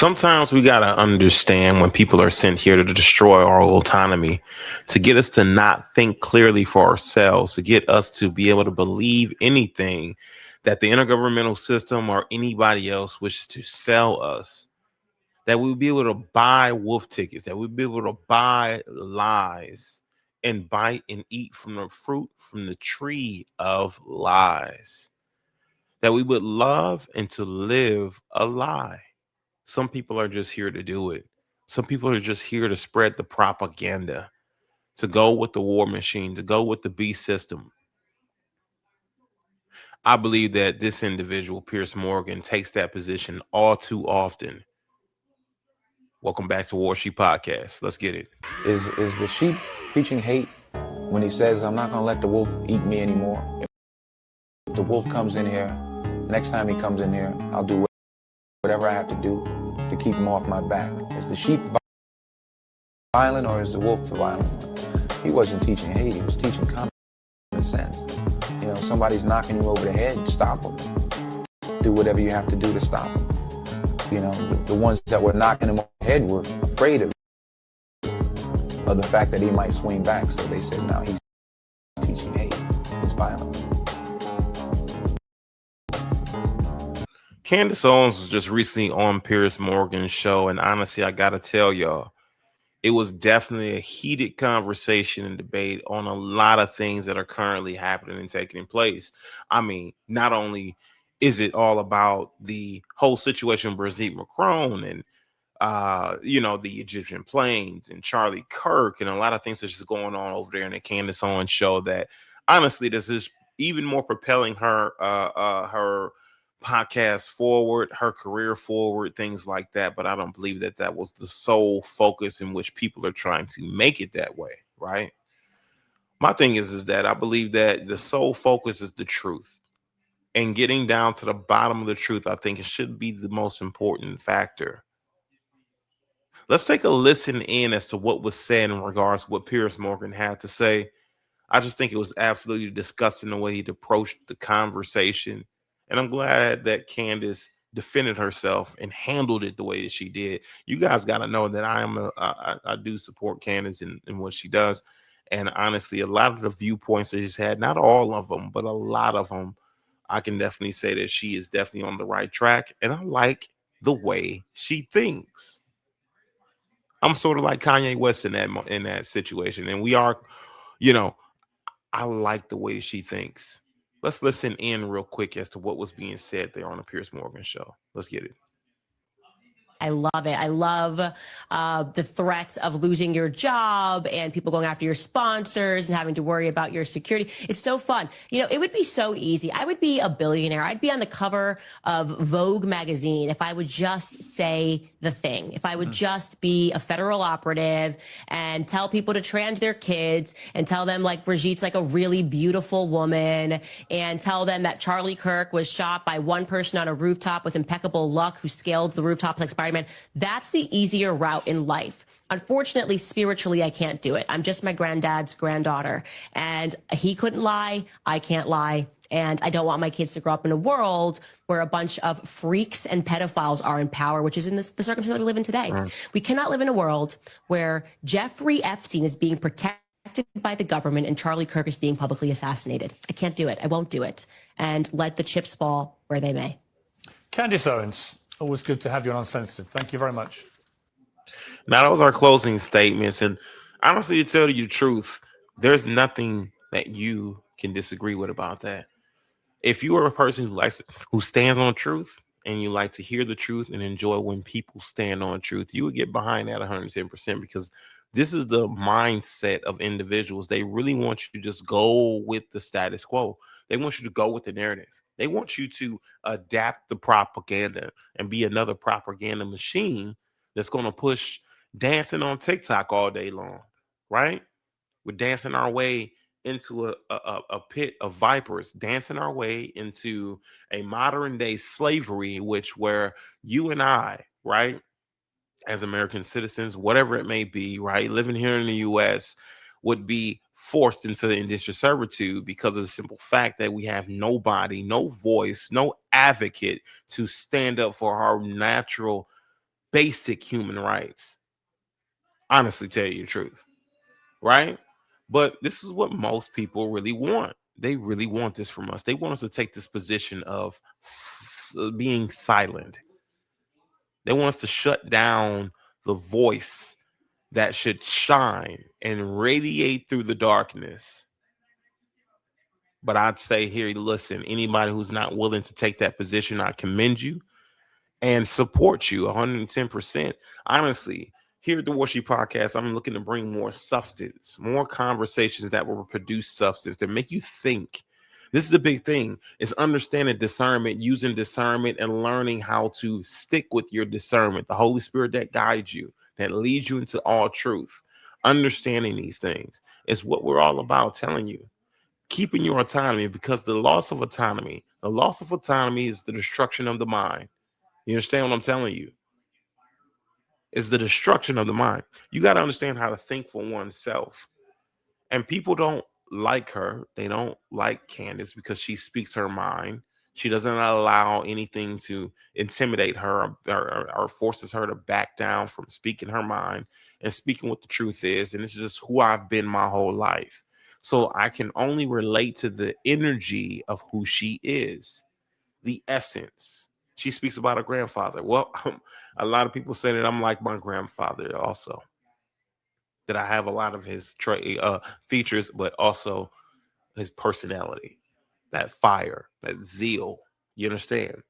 Sometimes we got to understand when people are sent here to destroy our autonomy, to get us to not think clearly for ourselves, to get us to be able to believe anything that the intergovernmental system or anybody else wishes to sell us, that we'll be able to buy wolf tickets, that we'll be able to buy lies and bite and eat from the fruit from the tree of lies, that we would love and to live a lie. Some people are just here to do it. Some people are just here to spread the propaganda, to go with the war machine, to go with the beast system. I believe that this individual, Piers Morgan, takes that position all too often. Welcome back to Warsheep Podcast. Let's get it. Is the sheep preaching hate when he says, I'm not going to let the wolf eat me anymore? If the wolf comes in here, next time he comes in here, I'll do whatever I have to do to keep him off my back. Is the sheep violent or is the wolf violent? He wasn't teaching hate, he was teaching common sense. You know, somebody's knocking you over the head, stop them. Do whatever you have to do to stop them. You know, the ones that were knocking him over the head were afraid of the fact that he might swing back. So they said, no, he's teaching hate, he's violent. Candace Owens was just recently on Piers Morgan's show, and honestly, I gotta tell y'all, it was definitely a heated conversation and debate on a lot of things that are currently happening and taking place. I mean, not only is it all about the whole situation with Brigitte Macron and the Egyptian planes and Charlie Kirk and a lot of things that's just going on over there in the Candace Owens show, that honestly, this is even more propelling her podcast forward, her career forward, things like that. But I don't believe that that was the sole focus in which people are trying to make it that way, right? My thing is that I believe that the sole focus is the truth, and getting down to the bottom of the truth. I think it should be the most important factor. Let's take a listen in as to what was said in regards to what Piers Morgan had to say. I just think it was absolutely disgusting the way he approached the conversation. And I'm glad that Candace defended herself and handled it the way that she did. You guys got to know that I do support Candace in what she does. And honestly, a lot of the viewpoints that she's had, not all of them, but a lot of them, I can definitely say that she is definitely on the right track. And I like the way she thinks. I'm sort of like Kanye West in that situation. And we are, I like the way she thinks. Let's listen in real quick as to what was being said there on the Piers Morgan show. Let's get it. I love it. I love the threats of losing your job and people going after your sponsors and having to worry about your security. It's so fun. You know, it would be so easy. I would be a billionaire. I'd be on the cover of Vogue magazine if I would just say the thing, if I would just be a federal operative and tell people to trans their kids and tell them like Brigitte's like a really beautiful woman and tell them that Charlie Kirk was shot by one person on a rooftop with impeccable luck who scaled the rooftop like Spider-Man. That's the easier route in life. Unfortunately, spiritually, I can't do it. I'm just my granddad's granddaughter, and he couldn't lie. I can't lie. And I don't want my kids to grow up in a world where a bunch of freaks and pedophiles are in power, which is in the circumstance that we live in today. We cannot live in a world where Jeffrey Epstein is being protected by the government and Charlie Kirk is being publicly assassinated. I can't do it. I won't do it. And let the chips fall where they may. Candace Owens, always good to have you on Uncensored. Thank you very much. Now, that was our closing statements. And honestly, to tell you the truth, there's nothing that you can disagree with about that. If you are a person who stands on truth and you like to hear the truth and enjoy when people stand on truth, you would get behind that 110%, because this is the mindset of individuals. They really want you to just go with the status quo. They want you to go with the narrative. They want you to adapt the propaganda and be another propaganda machine that's going to push dancing on TikTok all day long, right? We're dancing our way into a pit of vipers, dancing our way into a modern day slavery, where you and I, right, as American citizens, whatever it may be, right, living here in the U.S., would be forced into the indentured servitude because of the simple fact that we have nobody, no voice, no advocate to stand up for our natural basic human rights. Honestly, tell you the truth, right? But this is what most people really want. They really want this from us. They want us to take this position of being silent. They want us to shut down the voice that should shine and radiate through the darkness. But I'd say here, listen, anybody who's not willing to take that position, I commend you and support you 110%. Honestly, here at the Warsheep podcast, I'm looking to bring more substance, more conversations that will produce substance, that make you think. This is the big thing, is understanding discernment, using discernment, and learning how to stick with your discernment. The Holy Spirit that guides you, that leads you into all truth. Understanding these things is what we're all about, telling you. Keeping your autonomy, because the loss of autonomy is the destruction of the mind. You understand what I'm telling you? It's the destruction of the mind. You got to understand how to think for oneself. And people don't like her. They don't like Candace because she speaks her mind. She doesn't allow anything to intimidate her or forces her to back down from speaking her mind and speaking what the truth is. And it's just who I've been my whole life. So I can only relate to the energy of who she is, the essence. She speaks about her grandfather. Well, a lot of people say that I'm like my grandfather also, that I have a lot of his features, but also his personality, that fire, that zeal. You understand?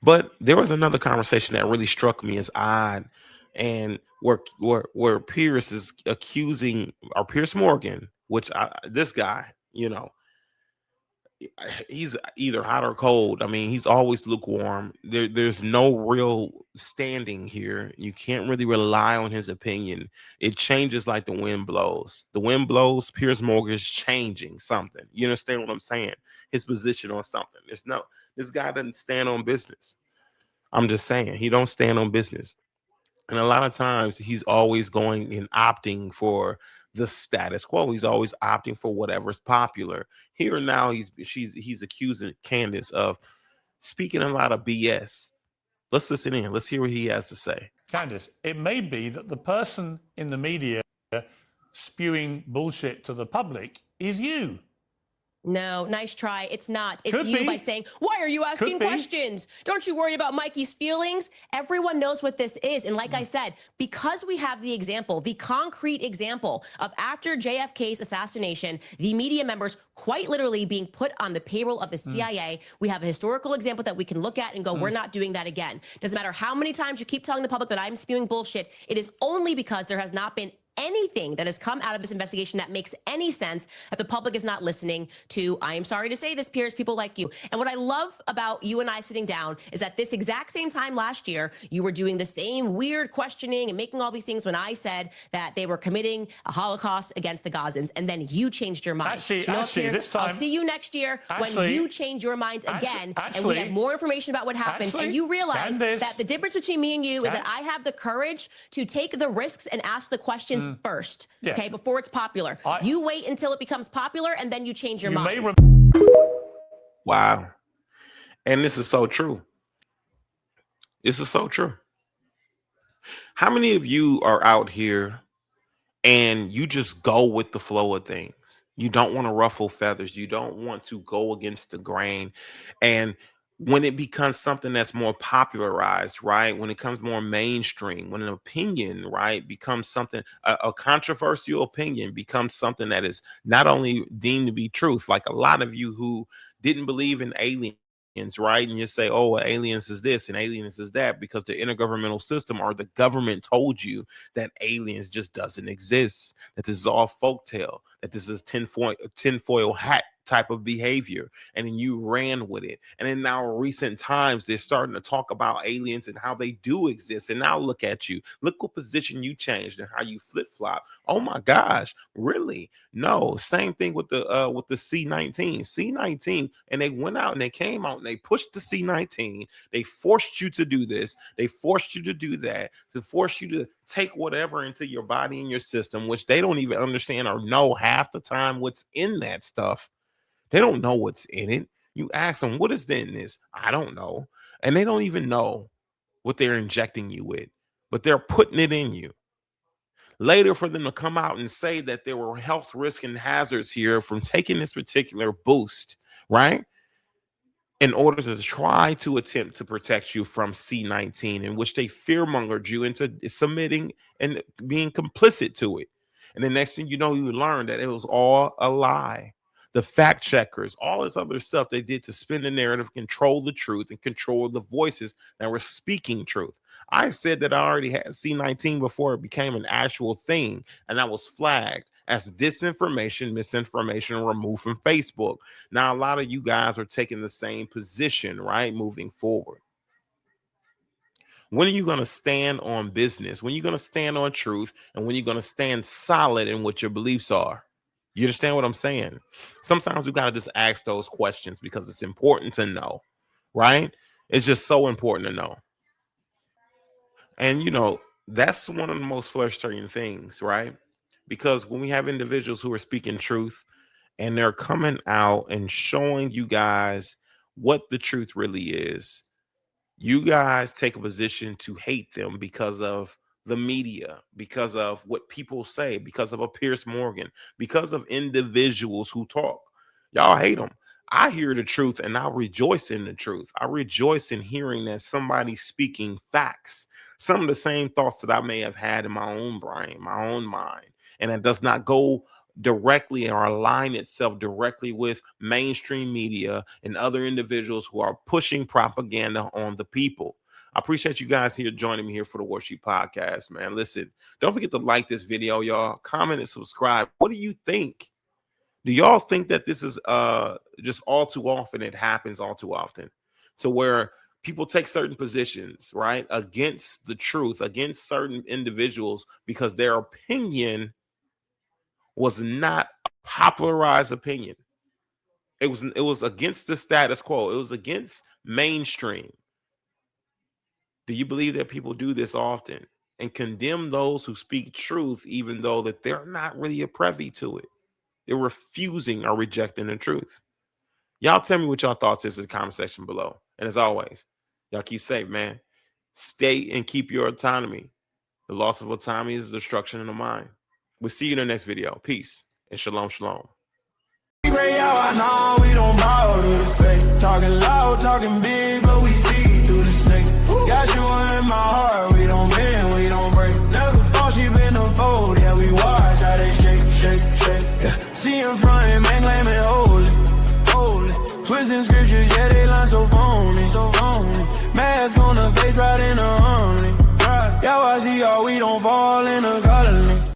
But there was another conversation that really struck me as odd, and where Piers is accusing, or Piers Morgan, which this guy, he's either hot or cold. I mean, he's always lukewarm. There's no real standing here. You can't really rely on his opinion. It changes like the wind blows. The wind blows. Piers Morgan is changing something. You understand what I'm saying? His position on something. This guy doesn't stand on business. I'm just saying, he don't stand on business. And a lot of times he's always going and opting for the status quo. He's always opting for whatever's popular. Here now he's accusing Candace of speaking a lot of BS. Let's listen in. Let's hear what he has to say. Candace, it may be that the person in the media spewing bullshit to the public is you. No, nice try. It's not. It's Could you be. by saying, why are you asking questions? Don't you worry about Mikey's feelings? Everyone knows what this is. And like I said, because we have the example, the concrete example of after JFK's assassination, the media members quite literally being put on the payroll of the CIA, we have a historical example that we can look at and go, we're not doing that again. Doesn't matter how many times you keep telling the public that I'm spewing bullshit. It is only because there has not been anything that has come out of this investigation that makes any sense, that the public is not listening to. I am sorry to say this, Piers, people like you. And what I love about you and I sitting down is at this exact same time last year, you were doing the same weird questioning and making all these things when I said that they were committing a Holocaust against the Gazans, and then you changed your mind. Actually, Piers, this time, I'll see you next year when you change your mind again, and we have more information about what happened, and you realize Candace, that the difference between me and you is that I have the courage to take the risks and ask the questions first, okay, before it's popular. You wait until it becomes popular, and then you change your mind. Wow. And this is so true. This is so true. How many of you are out here and you just go with the flow of things? You don't want to ruffle feathers. You don't want to go against the grain. And when it becomes something that's more popularized, right? When it comes more mainstream, when an opinion, right, becomes something, a controversial opinion becomes something that is not only deemed to be truth, like a lot of you who didn't believe in aliens, right? And you say, oh, aliens is this and aliens is that, because the intergovernmental system or the government told you that aliens just doesn't exist, that this is all folktale, that this is tinfoil hat type of behavior, and then you ran with it. And in now recent times, they're starting to talk about aliens and how they do exist. And now look at you. Look what position you changed and how you flip-flop. Oh my gosh, really? No, same thing with the C-19. And they went out and they came out and they pushed the C-19. They forced you to do this. They forced you to do that, to force you to take whatever into your body and your system, which they don't even understand or know half the time what's in that stuff. They don't know what's in it. You ask them, what is in this? I don't know. And they don't even know. what they're injecting you with, but they're putting it in you. Later, for them to come out and say that there were health risks and hazards here from taking this particular boost, right? In order to try to attempt to protect you from C-19, in which they fearmongered you into submitting and being complicit to it. And the next thing you know, you learn that it was all a lie. The fact checkers, all this other stuff they did to spin the narrative, control the truth, and control the voices that were speaking truth. I said that I already had C-19 before it became an actual thing, and that was flagged as disinformation, misinformation, removed from Facebook. Now, a lot of you guys are taking the same position, right? Moving forward. When are you going to stand on business? When are you going to stand on truth? And when are you going to stand solid in what your beliefs are? You understand what I'm saying? Sometimes we got to just ask those questions because it's important to know, right? It's just so important to know. And, you know, that's one of the most frustrating things, right? Because when we have individuals who are speaking truth and they're coming out and showing you guys what the truth really is, you guys take a position to hate them because of the media, because of what people say, because of a Piers Morgan, because of individuals who talk. Y'all hate them. I hear the truth and I rejoice in the truth. I rejoice in hearing that somebody's speaking facts, some of the same thoughts that I may have had in my own brain, my own mind. And it does not go directly or align itself directly with mainstream media and other individuals who are pushing propaganda on the people. I appreciate you guys here joining me here for the Warsheep podcast, man. Listen, don't forget to like this video, y'all. Comment and subscribe. What do you think? Do y'all think that this is just all too often? It happens all too often to where people take certain positions, right, against the truth, against certain individuals because their opinion was not a popularized opinion. It was against the status quo. It was against mainstream. Do you believe that people do this often and condemn those who speak truth, even though that they're not really a privy to it? They're refusing or rejecting the truth. Y'all tell me what y'all thoughts is in the comment section below. And as always, y'all keep safe, man. Stay and keep your autonomy. The loss of autonomy is destruction of the mind. We'll see you in the next video. Peace and shalom, shalom. Pray out, I know we don't bow to the faith. Talking loud, talking big, but we see through the snake. Got you in my heart, we don't bend, we don't break. Never thought she been a fold, yeah, we watch how they shake, shake, shake. Yeah. See in front, man, claiming holy, holy. Twisting scriptures, yeah, they line so phony, so phony. Mask on the face, right in the honey. Yeah, I see y'all, we don't fall in the colony.